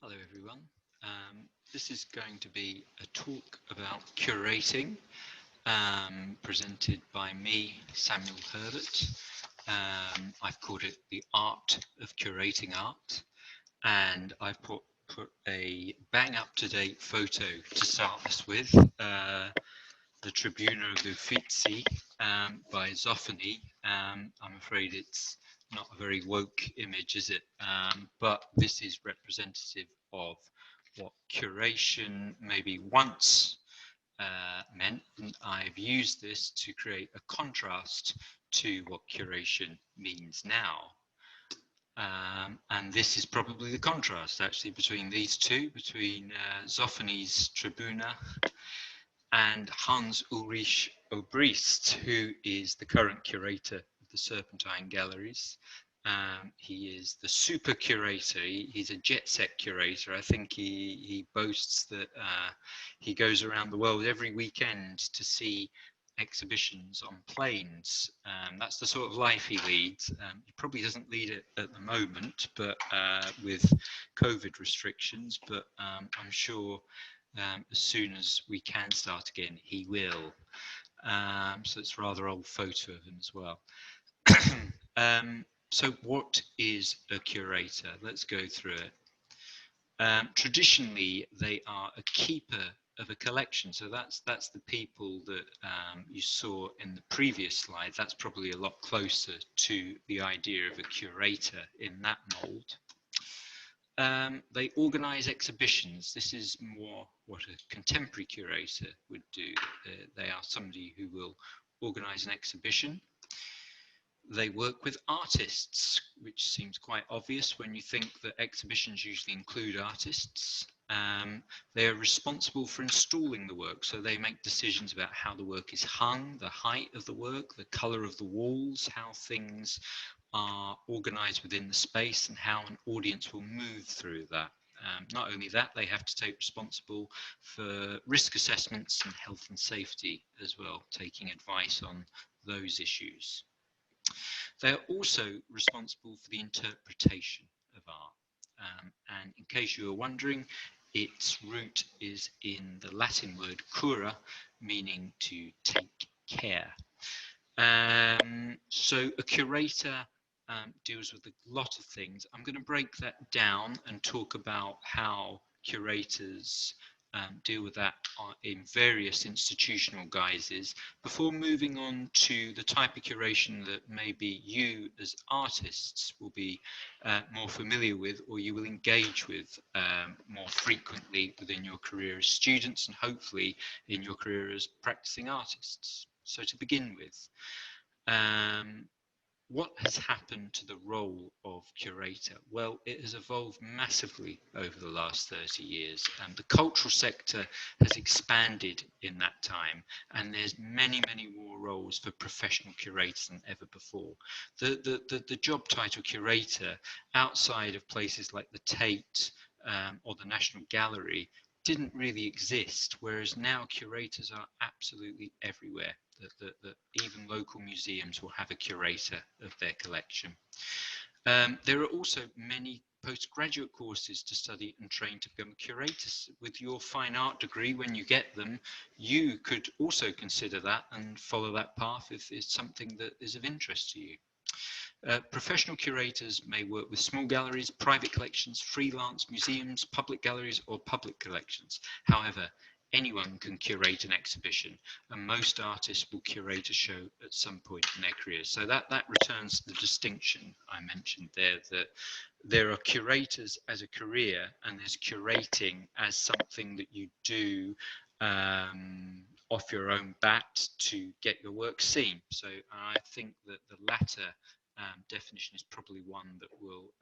Hello everyone. This is going to be a talk about curating, presented by me, Samuel Herbert. I've called it the Art of Curating Art, and I've put a bang up-to-date photo to start us with, the Tribuna of the Uffizi by Zoffany. I'm afraid it's not a very woke image, is it? But this is representative of what curation maybe once meant, and I've used this to create a contrast to what curation means now. And this is probably the contrast actually between these two, between Zoffany's Tribuna and Hans Ulrich Obrist, who is the current curator of the Serpentine Galleries. He is the super curator. He's a jet set curator. I think he boasts that he goes around the world every weekend to see exhibitions on planes. That's the sort of life he leads. He probably doesn't lead it at the moment, but with COVID restrictions, but I'm sure as soon as we can start again, he will. So it's a rather old photo of him as well. So what is a curator? Let's go through it. Traditionally, they are a keeper of a collection. So that's the people that you saw in the previous slide. That's probably a lot closer to the idea of a curator in that mold. They organise exhibitions. This is more what a contemporary curator would do. They are somebody who will organise an exhibition. They work with artists, which seems quite obvious when you think that exhibitions usually include artists. They are responsible for installing the work, so they make decisions about how the work is hung, the height of the work, the colour of the walls, how things are organised within the space and how an audience will move through that. Not only that, they have to take responsible for risk assessments and health and safety as well, taking advice on those issues. They are also responsible for the interpretation of art. And in case you were wondering, its root is in the Latin word cura, meaning to take care. So a curator deals with a lot of things. I'm going to break that down and talk about how curators deal with that in various institutional guises before moving on to the type of curation that maybe you as artists will be more familiar with, or you will engage with more frequently within your career as students and hopefully in your career as practicing artists. So to begin with, what has happened to the role of curator? Well, it has evolved massively over the last 30 years, and the cultural sector has expanded in that time, and there's many more roles for professional curators than ever before. The job title curator, outside of places like the Tate or the National Gallery, didn't really exist, whereas now curators are absolutely everywhere. That even local museums will have a curator of their collection. There are also many postgraduate courses to study and train to become curators. With your fine art degree, when you get them, you could also consider that and follow that path if it's something that is of interest to you. Professional curators may work with small galleries, private collections, freelance museums, public galleries, or public collections. However, anyone can curate an exhibition, and most artists will curate a show at some point in their careers. So that returns to the distinction I mentioned there, that there are curators as a career, and there's curating as something that you do off your own bat to get your work seen. So I think that the latter definition is probably one that will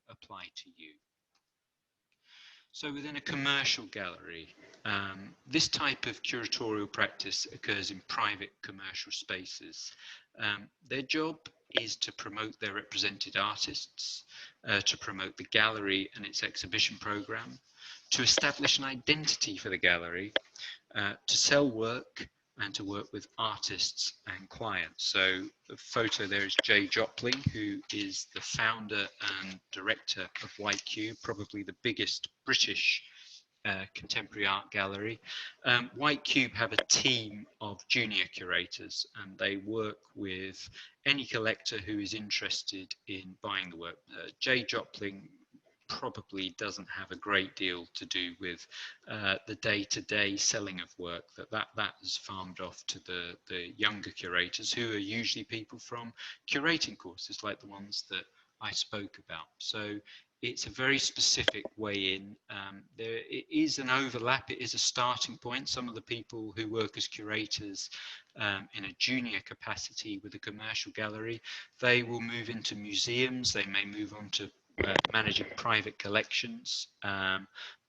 apply to you. So within a commercial gallery, this type of curatorial practice occurs in private commercial spaces. Their job is to promote their represented artists, to promote the gallery and its exhibition program, to establish an identity for the gallery, to sell work, and to work with artists and clients. So the photo there is Jay Jopling, who is the founder and director of White Cube, probably the biggest British contemporary art gallery. White Cube have a team of junior curators, and they work with any collector who is interested in buying the work. Jay Jopling probably doesn't have a great deal to do with the day-to-day selling of work. That is farmed off to the younger curators, who are usually people from curating courses like the ones that I spoke about. So it's a very specific way in. There it is an overlap. It is a starting point. Some of the people who work as curators in a junior capacity with a commercial gallery, they will move into museums. They may move on to managing private collections,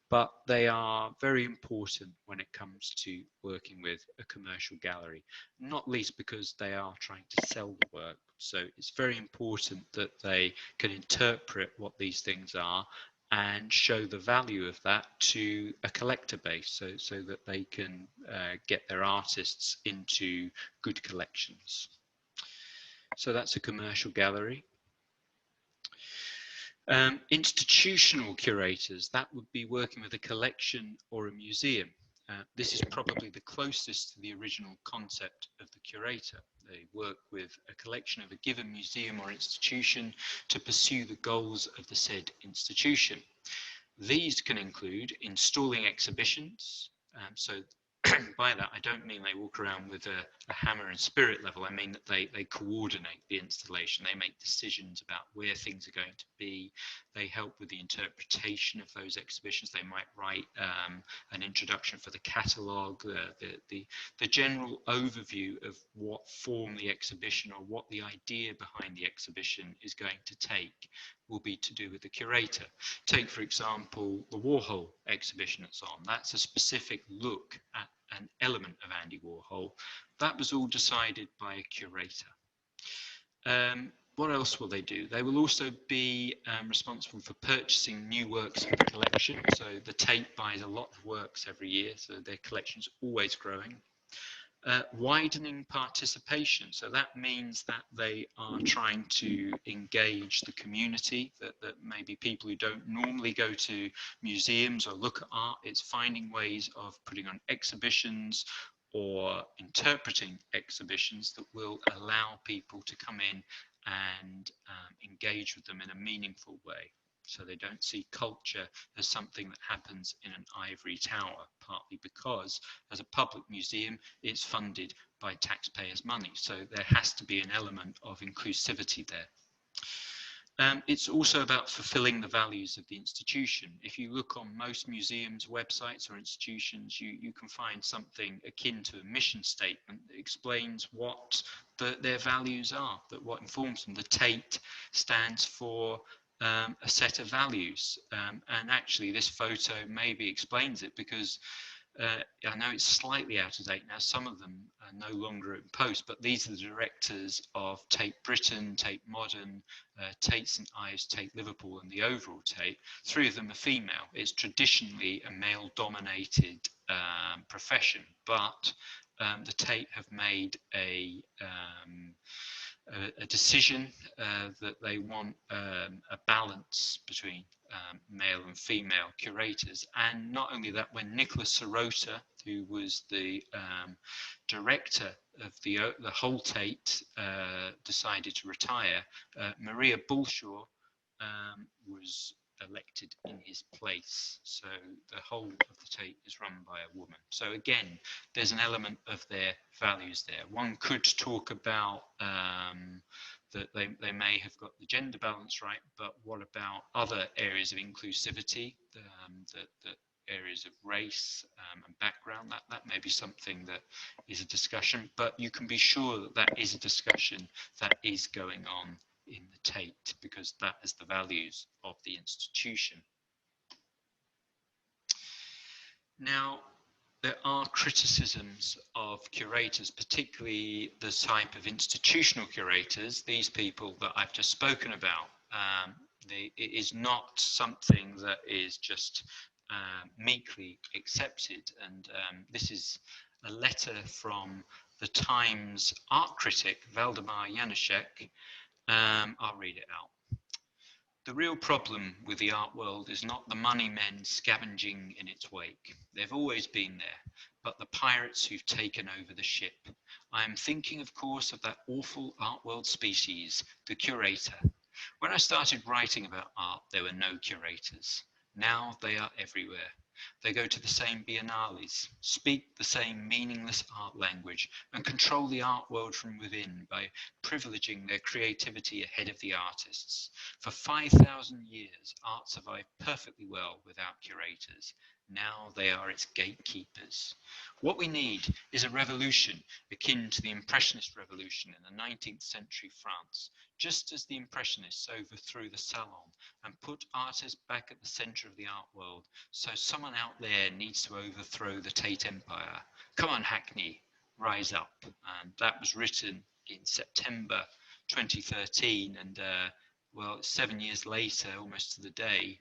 but they are very important when it comes to working with a commercial gallery, not least because they are trying to sell the work. So it's very important that they can interpret what these things are and show the value of that to a collector base, so that they can get their artists into good collections. So that's a commercial gallery. Institutional curators, that would be working with a collection or a museum. This is probably the closest to the original concept of the curator. They work with a collection of a given museum or institution to pursue the goals of the said institution. These can include installing exhibitions. So by that, I don't mean they walk around with a hammer and spirit level. I mean that they coordinate the installation. They make decisions about where things are going to be. They help with the interpretation of those exhibitions. They might write an introduction for the catalogue, the general overview of what form the exhibition or what the idea behind the exhibition is going to take will be to do with the curator. Take, for example, the Warhol exhibition that's on. That's a specific look at an element of Andy Warhol. That was all decided by a curator. What else will they do? They will also be responsible for purchasing new works for the collection. So the Tate buys a lot of works every year, so their collection's always growing. Widening participation. So that means that they are trying to engage the community, that maybe people who don't normally go to museums or look at art, it's finding ways of putting on exhibitions or interpreting exhibitions that will allow people to come in and engage with them in a meaningful way. So they don't see culture as something that happens in an ivory tower, partly because as a public museum, it's funded by taxpayers' money. So there has to be an element of inclusivity there. It's also about fulfilling the values of the institution. If you look on most museums, websites or institutions, you can find something akin to a mission statement that explains what their values are, that what informs them. The Tate stands for a set of values. And actually this photo maybe explains it, because I know it's slightly out of date now. Some of them are no longer in post, but these are the directors of Tate Britain, Tate Modern, Tate St Ives, Tate Liverpool, and the overall Tate. 3 of them are female. It's traditionally a male-dominated profession, but the Tate have made a decision that they want a balance between male and female curators. And not only that, when Nicholas Sirota, who was the director of the whole Tate, decided to retire, Maria Bulshaw was elected in his place. So the whole of the Tate is run by a woman. So again, there's an element of their values there. One could talk about that they may have got the gender balance right, but what about other areas of inclusivity, that areas of race and background? That may be something that is a discussion, but you can be sure that that is a discussion that is going on in the Tate, because that is the values of the institution. Now, there are criticisms of curators, particularly the type of institutional curators, these people that I've just spoken about. It is not something that is just meekly accepted, and this is a letter from the Times art critic Valdemar Januszek. I'll read it out. The real problem with the art world is not the money men scavenging in its wake. They've always been there, but the pirates who've taken over the ship. I am thinking, of course, of that awful art world species, the curator. When I started writing about art, there were no curators. Now they are everywhere. They go to the same biennales, speak the same meaningless art language, and control the art world from within by privileging their creativity ahead of the artists. For 5,000 years, art survived perfectly well without curators. Now they are its gatekeepers. What we need is a revolution akin to the Impressionist revolution in the 19th century France, just as the Impressionists overthrew the salon and put artists back at the centre of the art world. So someone out there needs to overthrow the Tate Empire. Come on, Hackney, rise up. And that was written in September 2013, and well, 7 years later, almost to the day,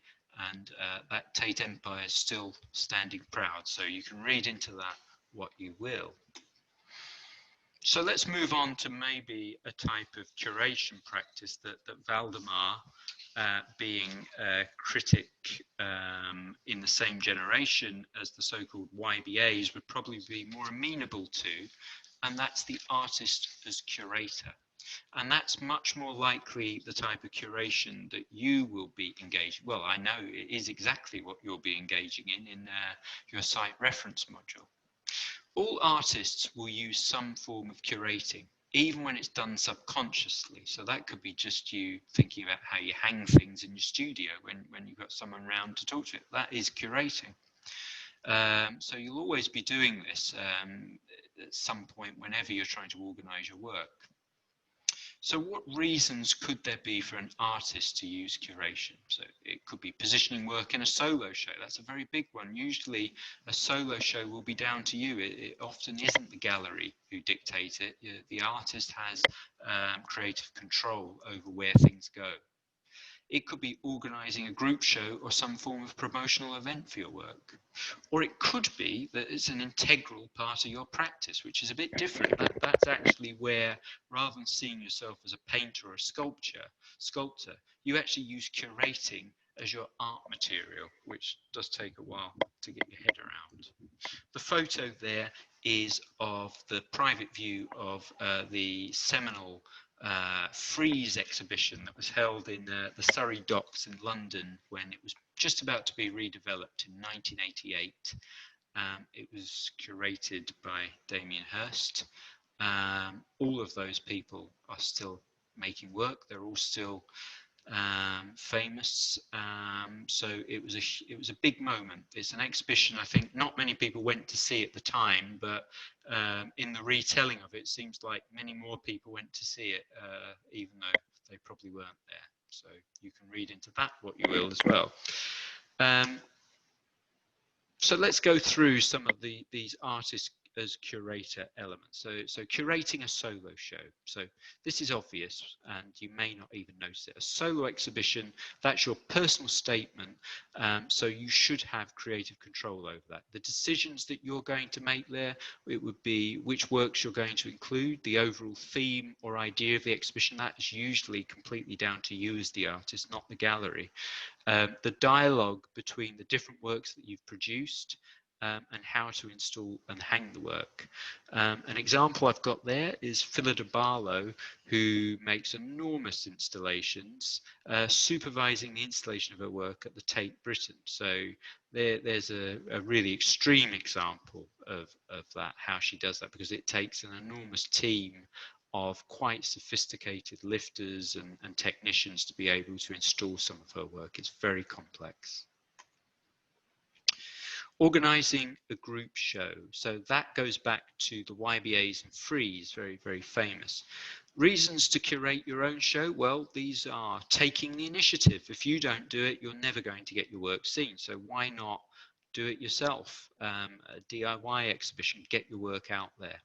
and that Tate Empire is still standing proud. So you can read into that what you will. So let's move on to maybe a type of curation practice that Valdemar, being a critic in the same generation as the so-called YBAs, would probably be more amenable to, and that's the artist as curator. And that's much more likely the type of curation that you will be engaging. Well, I know it is exactly what you'll be engaging in your site reference module. All artists will use some form of curating, even when it's done subconsciously. So that could be just you thinking about how you hang things in your studio when you've got someone around to talk to it. That is curating. So you'll always be doing this at some point whenever you're trying to organize your work. So what reasons could there be for an artist to use curation? So it could be positioning work in a solo show. That's a very big one. Usually a solo show will be down to you. It often isn't the gallery who dictate it. The artist has creative control over where things go. It could be organising a group show or some form of promotional event for your work. Or it could be that it's an integral part of your practice, which is a bit different. That's actually where, rather than seeing yourself as a painter or a sculptor, you actually use curating as your art material, which does take a while to get your head around. The photo there is of the private view of the seminal frieze exhibition that was held in the Surrey Docks in London when it was just about to be redeveloped in 1988. It was curated by Damien Hirst. All of those people are still making work. They're all still famous. So it was a big moment. It's an exhibition I think not many people went to see at the time, but in the retelling of it, it seems like many more people went to see it, even though they probably weren't there. So you can read into that what you will as well. So let's go through some of these artists as curator elements. So curating a solo show. So this is obvious and you may not even notice it. A solo exhibition, that's your personal statement. So you should have creative control over that. The decisions that you're going to make there, it would be which works you're going to include, the overall theme or idea of the exhibition. That is usually completely down to you as the artist, not the gallery. The dialogue between the different works that you've produced and how to install and hang the work. An example I've got there is Phillida Barlow, who makes enormous installations, supervising the installation of her work at the Tate Britain. So there's a really extreme example of that, how she does that, because it takes an enormous team of quite sophisticated lifters and technicians to be able to install some of her work. It's very complex. Organising a group show. So that goes back to the YBAs and Frieze, very, very famous. Reasons to curate your own show? Well, these are taking the initiative. If you don't do it, you're never going to get your work seen. So why not do it yourself? A DIY exhibition, get your work out there.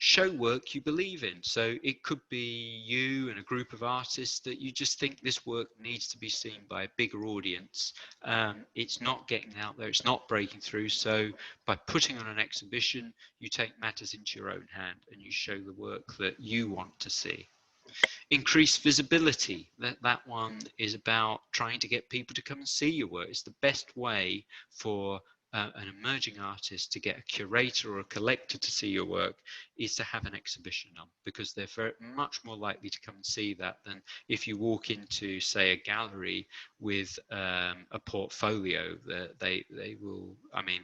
Show work you believe in. So it could be you and a group of artists that you just think this work needs to be seen by a bigger audience. It's not getting out there, it's not breaking through. So by putting on an exhibition, you take matters into your own hand and you show the work that you want to see. Increased visibility. That one is about trying to get people to come and see your work. It's the best way for an emerging artist to get a curator or a collector to see your work is to have an exhibition on, because they're very much more likely to come and see that than if you walk into, say, a gallery with a portfolio. They will, I mean,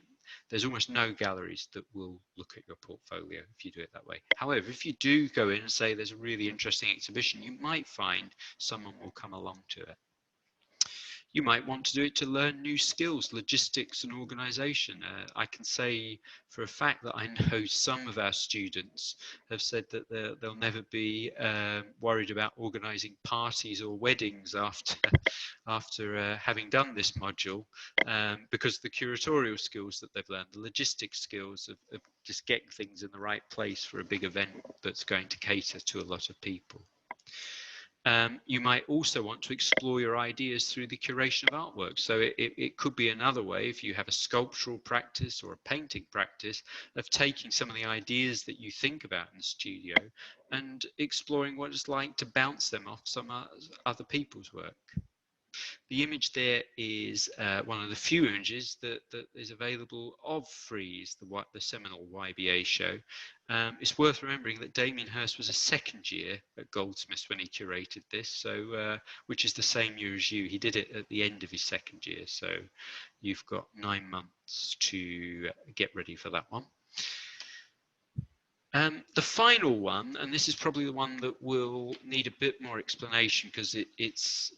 there's almost no galleries that will look at your portfolio if you do it that way. However, if you do go in and say there's a really interesting exhibition, you might find someone will come along to it. You might want to do it to learn new skills, logistics and organisation. I can say for a fact that I know some of our students have said that they'll never be worried about organising parties or weddings after having done this module, because the curatorial skills that they've learned, the logistics skills of just getting things in the right place for a big event that's going to cater to a lot of people. You might also want to explore your ideas through the curation of artwork. So it could be another way, if you have a sculptural practice or a painting practice, of taking some of the ideas that you think about in the studio and exploring what it's like to bounce them off some other people's work. The image there is one of the few images that is available of Frieze, the seminal YBA show. It's worth remembering that Damien Hirst was a second year at Goldsmiths when he curated this, so which is the same year as you. He did it at the end of his second year, so you've got 9 months to get ready for that one. The final one, and this is probably the one that will need a bit more explanation because it's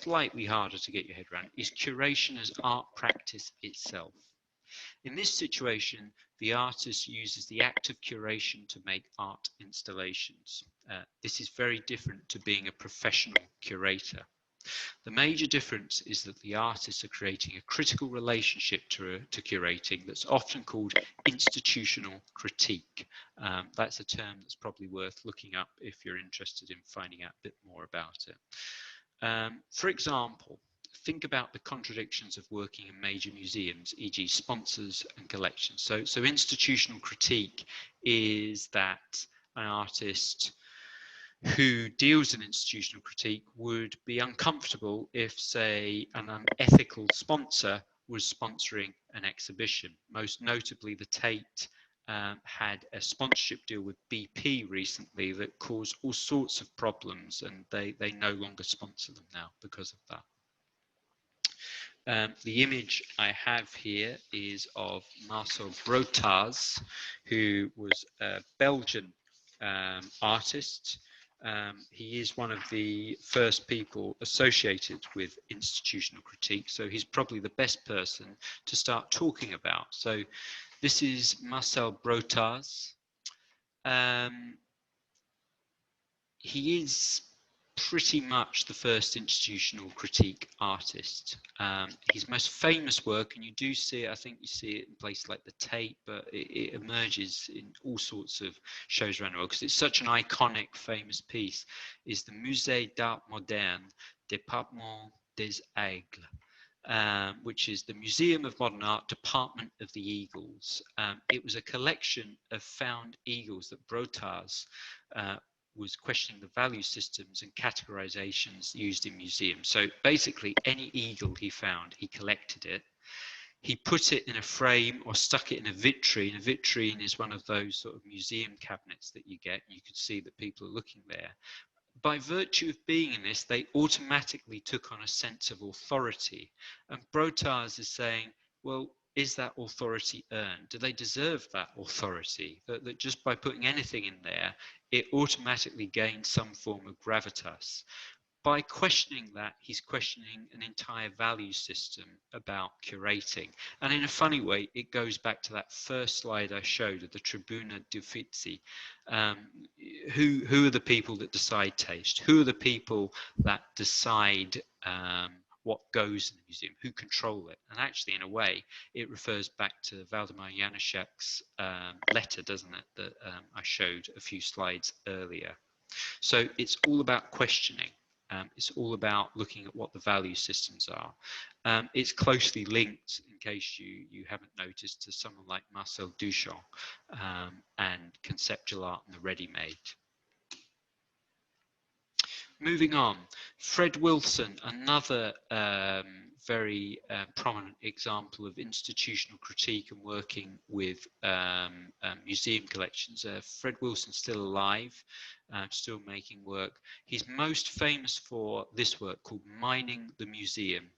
slightly harder to get your head around, is curation as art practice itself. In this situation, the artist uses the act of curation to make art installations. This is very different to being a professional curator. The major difference is that the artists are creating a critical relationship to curating that's often called institutional critique. That's a term that's probably worth looking up if you're interested in finding out a bit more about it. For example, think about the contradictions of working in major museums, e.g. sponsors and collections. So institutional critique is that an artist who deals in institutional critique would be uncomfortable if, say, an unethical sponsor was sponsoring an exhibition. Most notably, the Tate had a sponsorship deal with BP recently that caused all sorts of problems, and they no longer sponsor them now because of that. The image I have here is of Marc Brtars, who was a Belgian artist. He is one of the first people associated with institutional critique, so he's probably the best person to start talking about. So this is Marc Brtars. He is pretty much the first institutional critique artist. His most famous work, and you do see it, I think you see it in places like the Tate, but it emerges in all sorts of shows around the world because it's such an iconic, famous piece, is the Musée d'Art Moderne, Département des Aigles. Which is the Museum of Modern Art, Department of the Eagles. It was a collection of found eagles that Brtars was questioning the value systems and categorizations used in museums. So basically, any eagle he found, he collected it. He put it in a frame or stuck it in a vitrine. A vitrine is one of those sort of museum cabinets that you get. You could see that people are looking there. By virtue of being in this, they automatically took on a sense of authority. And Brtars is saying, well, is that authority earned? Do they deserve that authority? That just by putting anything in there, it automatically gains some form of gravitas. By questioning that, he's questioning an entire value system about curating. And in a funny way, it goes back to that first slide I showed of the Tribuna d'Uffizi. Who are the people that decide taste? Who are the people that decide what goes in the museum, who control it. And actually, in a way, it refers back to Valdemar Janacek's letter, doesn't it, that I showed a few slides earlier. So it's all about questioning. It's all about looking at what the value systems are. It's closely linked, in case you haven't noticed, to someone like Marcel Duchamp and conceptual art and the ready-made. Moving on, Fred Wilson, another very prominent example of institutional critique and working with museum collections. Fred Wilson's still alive, still making work. He's most famous for this work called Mining the Museum,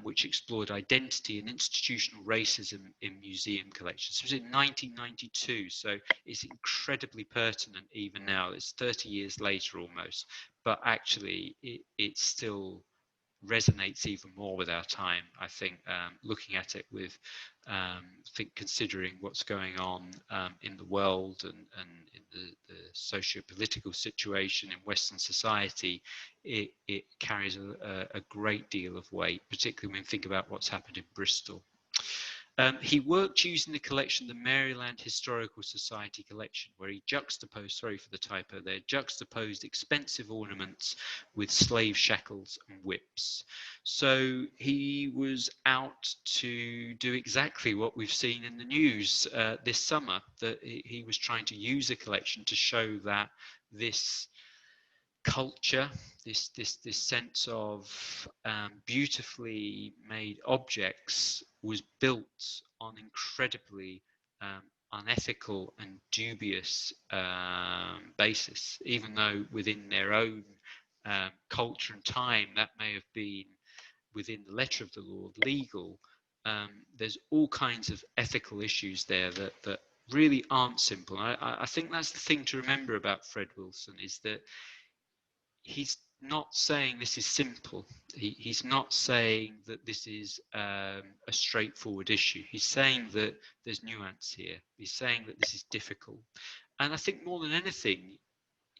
which explored identity and institutional racism in museum collections. It was in 1992, so it's incredibly pertinent even now. It's 30 years later almost, but actually it still resonates even more with our time, I think, looking at it with, considering what's going on in the world and in the socio-political situation in Western society, it carries a great deal of weight, particularly when we think about what's happened in Bristol. He worked using the collection, the Maryland Historical Society collection, where he juxtaposed, sorry for the typo there, juxtaposed expensive ornaments with slave shackles and whips. So he was out to do exactly what we've seen in the news this summer, that he was trying to use a collection to show that this culture, this sense of beautifully made objects was built on incredibly unethical and dubious basis, even though within their own culture and time that may have been within the letter of the law legal. There's all kinds of ethical issues there that really aren't simple. I think that's the thing to remember about Fred Wilson, is that he's not saying this is simple. He's not saying that this is a straightforward issue. He's saying that there's nuance here. He's saying that this is difficult. And I think more than anything,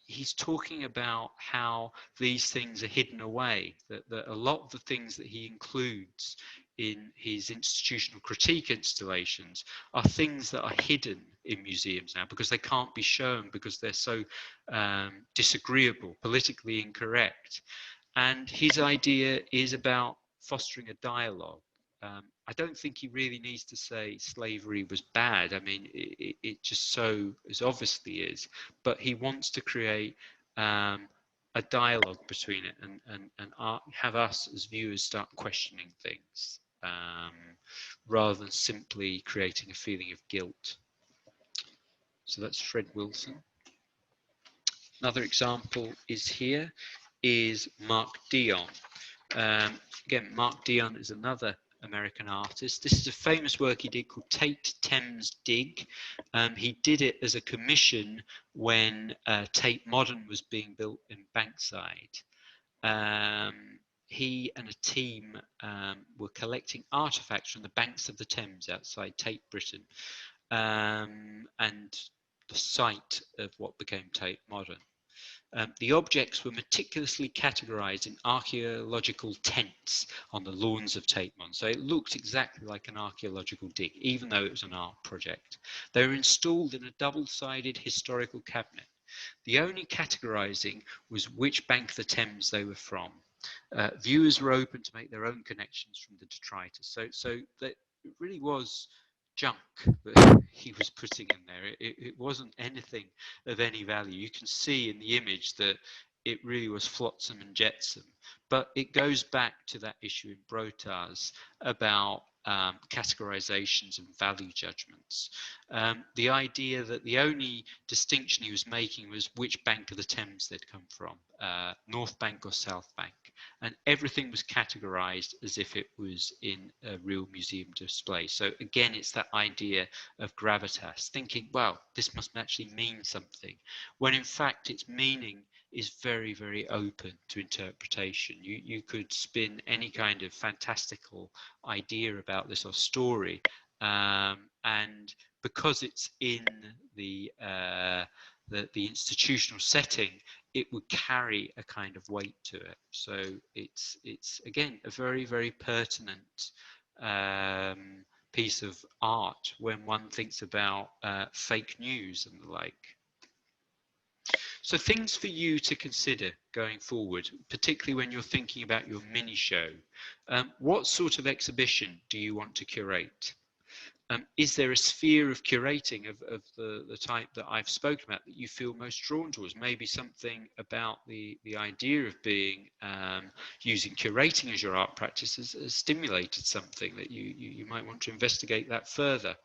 he's talking about how these things are hidden away, that a lot of the things that he includes in his institutional critique installations are things that are hidden in museums now because they can't be shown, because they're so disagreeable, politically incorrect. And his idea is about fostering a dialogue. I don't think he really needs to say slavery was bad. I mean, it just so as obviously is, but he wants to create a dialogue between it and have us as viewers start questioning things rather than simply creating a feeling of guilt. So that's Fred Wilson. Another example is Marc Dion. Again, Marc Dion is another American artist. This is a famous work he did called Tate Thames Dig. He did it as a commission when Tate Modern was being built in Bankside. He and a team were collecting artifacts from the banks of the Thames outside Tate Britain, and the site of what became Tate Modern. The objects were meticulously categorized in archaeological tents on the lawns of Tate Modern. So it looked exactly like an archaeological dig, even though it was an art project. They were installed in a double-sided historical cabinet. The only categorizing was which bank of the Thames they were from. Viewers were open to make their own connections from the detritus. So that it really was junk that he was putting in there. It wasn't anything of any value. You can see in the image that it really was flotsam and jetsam. But it goes back to that issue in Brtars about categorizations and value judgments. The idea that the only distinction he was making was which bank of the Thames they'd come from, North Bank or South Bank. And everything was categorized as if it was in a real museum display. So again, it's that idea of gravitas, thinking, well, this must actually mean something, when in fact its meaning is very, very open to interpretation. You could spin any kind of fantastical idea about this or story, and because it's in the institutional setting, it would carry a kind of weight to it. So it's again a very, very pertinent piece of art when one thinks about fake news and the like. So things for you to consider going forward, particularly when you're thinking about your mini show. What sort of exhibition do you want to curate? Is there a sphere of curating of the type that I've spoken about that you feel most drawn towards? Maybe something about the idea of being using curating as your art practice has stimulated something that you might want to investigate that further.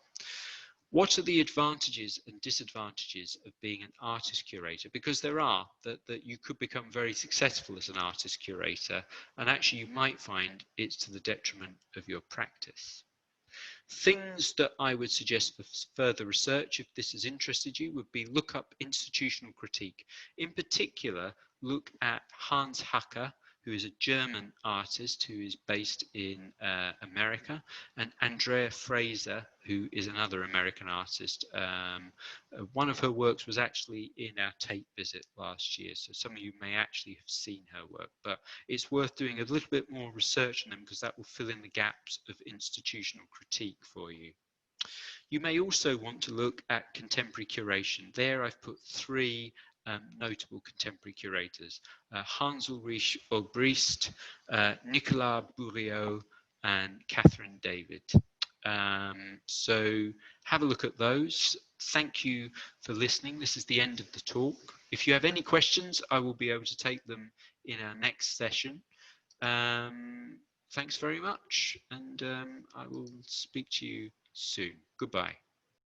What are the advantages and disadvantages of being an artist curator? Because there are, that you could become very successful as an artist curator, and actually you might find it's to the detriment of your practice. Things that I would suggest for further research, if this has interested you, would be look up institutional critique. In particular, look at Hans Hacker, who is a German artist who is based in America, and Andrea Fraser, who is another American artist. One of her works was actually in our Tate visit last year, so some of you may actually have seen her work, but it's worth doing a little bit more research on them because that will fill in the gaps of institutional critique for you. You may also want to look at contemporary curation. There I've put three notable contemporary curators, Hans Ulrich Obrist, Nicolas Bourriot, and Catherine David. So have a look at those. Thank you for listening. This is the end of the talk. If you have any questions, I will be able to take them in our next session. Thanks very much, and I will speak to you soon. Goodbye.